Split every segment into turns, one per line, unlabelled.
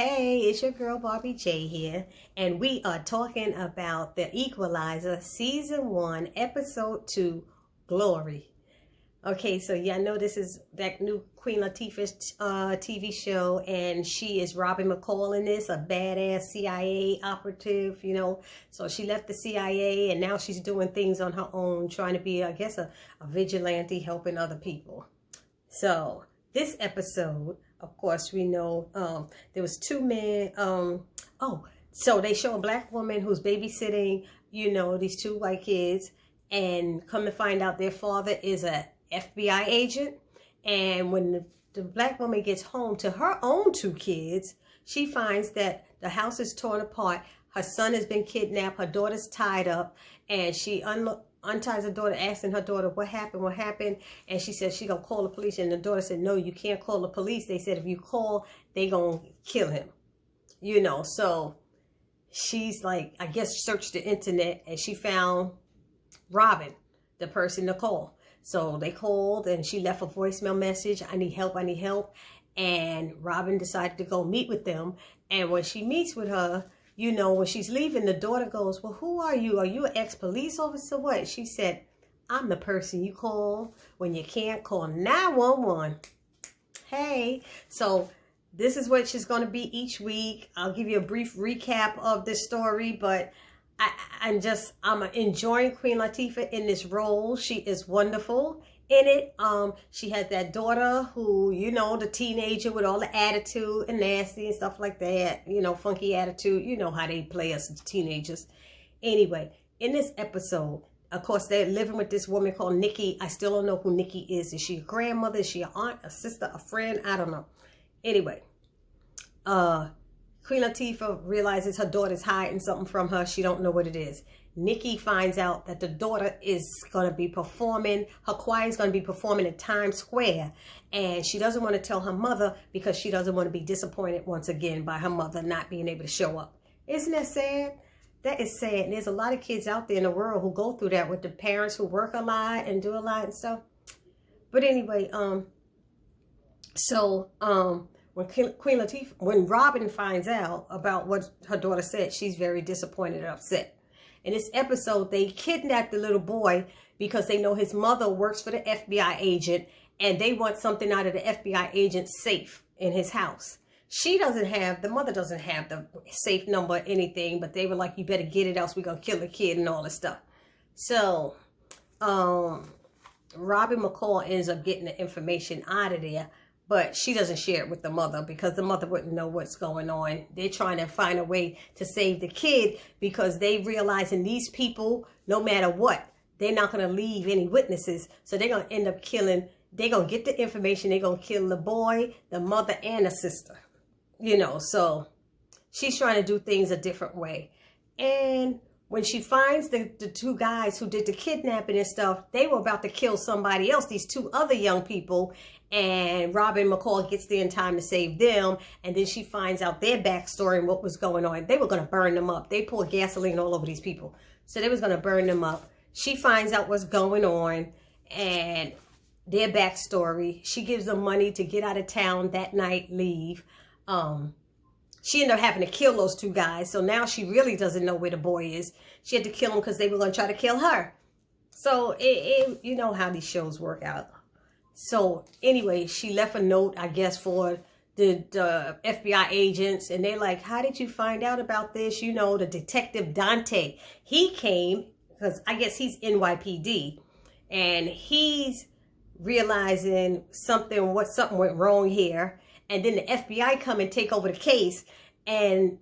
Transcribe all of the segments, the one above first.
Hey, it's your girl Barbie J here, and we are talking about The Equalizer Season 1, Episode 2, Glory. Okay, so y'all know this is that new Queen Latifah's TV show, and she is Robin McCall in this, a badass CIA operative, you know. So she left the CIA, and now she's doing things on her own, trying to be, I guess, a vigilante helping other people. So this episode, of course, we know there was two men. So they show a black woman who's babysitting, you know, these two white kids, and come to find out their father is a FBI agent. And when the black woman gets home to her own two kids, she finds that the house is torn apart. Her son has been kidnapped. Her daughter's tied up, and she unties her daughter, asking her daughter, what happened? And she said she gonna call the police. And the daughter said, no, you can't call the police. They said if you call, they gonna kill him. You know, so she's like, I guess, searched the internet, and she found Robin, the person to call. So they called, and she left a voicemail message. I need help. And Robin decided to go meet with them. And when she meets with her, you know, when she's leaving, the daughter goes, well, who are you? Are you an ex-police officer? What? She said, I'm the person you call when you can't call 911. Hey, so this is what she's going to be each week. I'll give you a brief recap of this story, but I'm enjoying Queen Latifah in this role. She is wonderful in it. She has that daughter who, you know, the teenager with all the attitude and nasty and stuff like that, you know, funky attitude. You know how they play us as teenagers. Anyway, in this episode, of course, they're living with this woman called Nikki. I still don't know who Nikki is. Is she a grandmother? Is she an aunt, a sister, a friend? I don't know. Anyway, Queen Latifah realizes her daughter's hiding something from her. She don't know what it is. Nikki finds out that the daughter is going to be performing, her choir is going to be performing at Times Square. And she doesn't want to tell her mother because she doesn't want to be disappointed once again by her mother not being able to show up. Isn't that sad? That is sad. And there's a lot of kids out there in the world who go through that with the parents who work a lot and do a lot and stuff. But anyway, when Robin finds out about what her daughter said, she's very disappointed and upset. In this episode, they kidnapped the little boy because they know his mother works for the FBI agent, and they want something out of the FBI agent's safe in his house. The mother doesn't have the safe number or anything, but they were like, you better get it, else we're going to kill the kid and all this stuff. So, Robin McCall ends up getting the information out of there, but she doesn't share it with the mother because the mother wouldn't know what's going on. They're trying to find a way to save the kid because they realizing these people, no matter what, they're not going to leave any witnesses. So they're going to end up killing, they're going to get the information, they're going to kill the boy, the mother, and the sister. You know, so she's trying to do things a different way. And when she finds the two guys who did the kidnapping and stuff, they were about to kill somebody else, these two other young people. And Robin McCall gets there in time to save them. And then she finds out their backstory and what was going on. They were going to burn them up. They poured gasoline all over these people. So they was going to burn them up. She finds out what's going on and their backstory. She gives them money to get out of town that night, leave. She ended up having to kill those two guys. So now she really doesn't know where the boy is. She had to kill him because they were going to try to kill her. So you know how these shows work out. So anyway, she left a note, I guess, for the FBI agents. And they're like, how did you find out about this? You know, the detective Dante, he came because I guess he's NYPD. And he's realizing something went wrong here. And then the FBI come and take over the case. And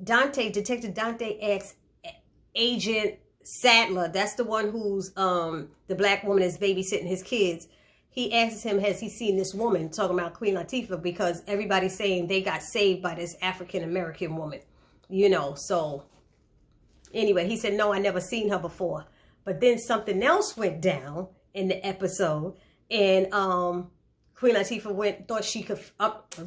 Detective Dante asks Agent Sadler, that's the one who's the black woman is babysitting his kids. He asks him, has he seen this woman, talking about Queen Latifah, because everybody's saying they got saved by this African-American woman, you know. So anyway, he said, no, I never seen her before. But then something else went down in the episode, and Queen Latifah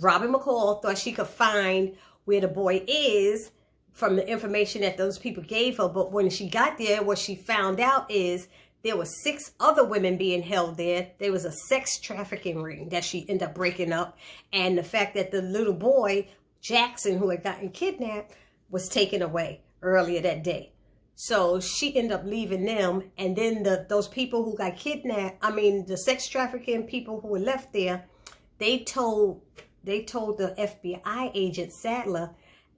Robin McCall thought she could find where the boy is from the information that those people gave her. But when she got there, what she found out is there were 6 other women being held there. There was a sex trafficking ring that she ended up breaking up. And the fact that the little boy Jackson, who had gotten kidnapped, was taken away earlier that day. So she ended up leaving them, and then those people who got kidnapped, I mean the sex trafficking people who were left there, they told the FBI agent Sadler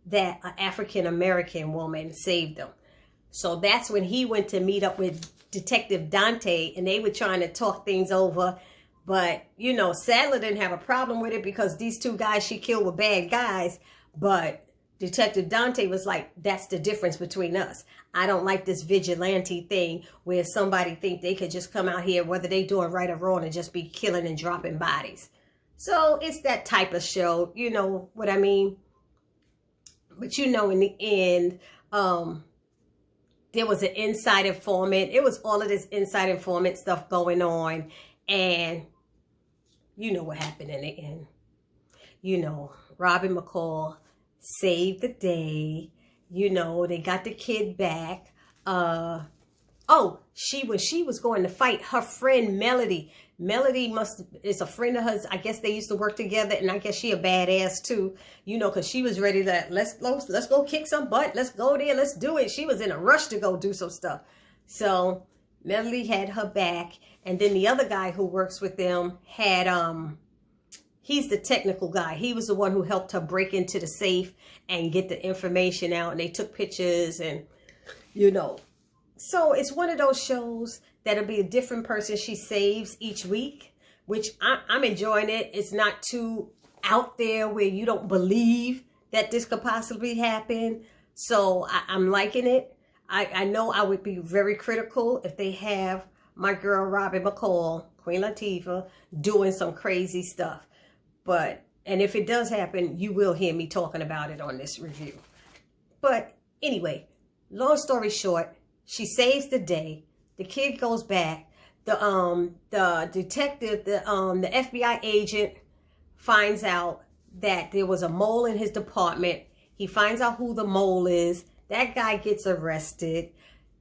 that an African American woman saved them. So that's when he went to meet up with Detective Dante, and they were trying to talk things over. But, you know, Sadler didn't have a problem with it because these two guys she killed were bad guys. But Detective Dante was like, that's the difference between us. I don't like this vigilante thing where somebody think they could just come out here, whether they doing right or wrong, and just be killing and dropping bodies. So it's that type of show, you know what I mean? But you know, in the end, there was an inside informant. It was all of this inside informant stuff going on. And you know what happened in the end. You know, Robin McCall saved the day. You know, they got the kid back. When she was going to fight, her friend Melody is a friend of hers. I guess they used to work together, and I guess she a badass too, you know, because she was ready to, let's go kick some butt. Let's go there. Let's do it. She was in a rush to go do some stuff. So Melody had her back. And then the other guy who works with them had, he's the technical guy. He was the one who helped her break into the safe and get the information out. And they took pictures and, you know. So it's one of those shows that'll be a different person she saves each week, which I'm enjoying it. It's not too out there where you don't believe that this could possibly happen. So I'm liking it. I know I would be very critical if they have my girl Robin McCall, Queen Latifah, doing some crazy stuff. And if it does happen, you will hear me talking about it on this review. But anyway, long story short, she saves the day. The kid goes back. The detective, the FBI agent finds out that there was a mole in his department. He finds out who the mole is. That guy gets arrested.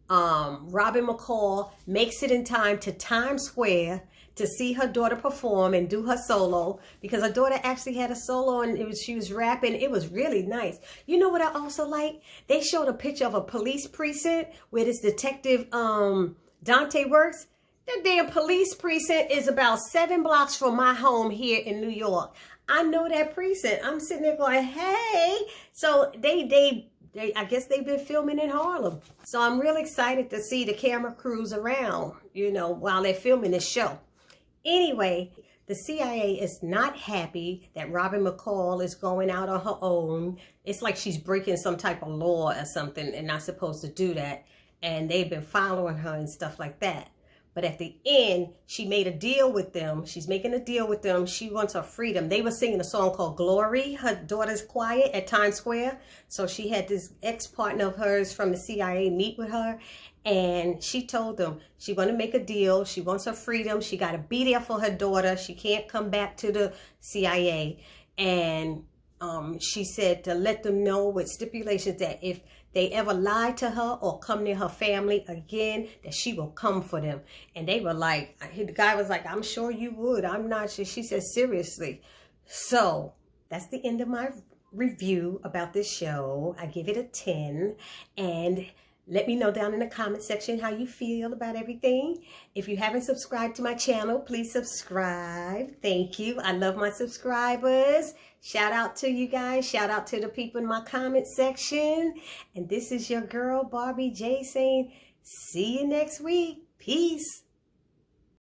Robin McCall makes it in time to Times Square to see her daughter perform and do her solo, because her daughter actually had a solo and she was rapping. It was really nice. You know what I also like? They showed a picture of a police precinct where this detective Dante works. That damn police precinct is about 7 blocks from my home here in New York. I know that precinct. I'm sitting there going, hey. So I guess they've been filming in Harlem. So I'm really excited to see the camera crews around, you know, while they're filming this show. Anyway, the CIA is not happy that Robin McCall is going out on her own. It's like she's breaking some type of law or something and not supposed to do that. And they've been following her and stuff like that. But at the end, she made a deal with them. She's making a deal with them. She wants her freedom. They were singing a song called Glory, her daughter's choir, at Times Square. So she had this ex-partner of hers from the CIA meet with her. And she told them she want to make a deal. She wants her freedom. She got to be there for her daughter. She can't come back to the CIA. And she said to let them know with stipulations that if they ever lie to her or come near her family again, that she will come for them. And they were like, the guy was like, I'm sure you would. I'm not sure. She said, seriously. So that's the end of my review about this show. I give it a 10. And let me know down in the comment section how you feel about everything. If you haven't subscribed to my channel, please subscribe. Thank you. I love my subscribers. Shout out to you guys. Shout out to the people in my comment section. And this is your girl, Barbie J, saying, see you next week. Peace.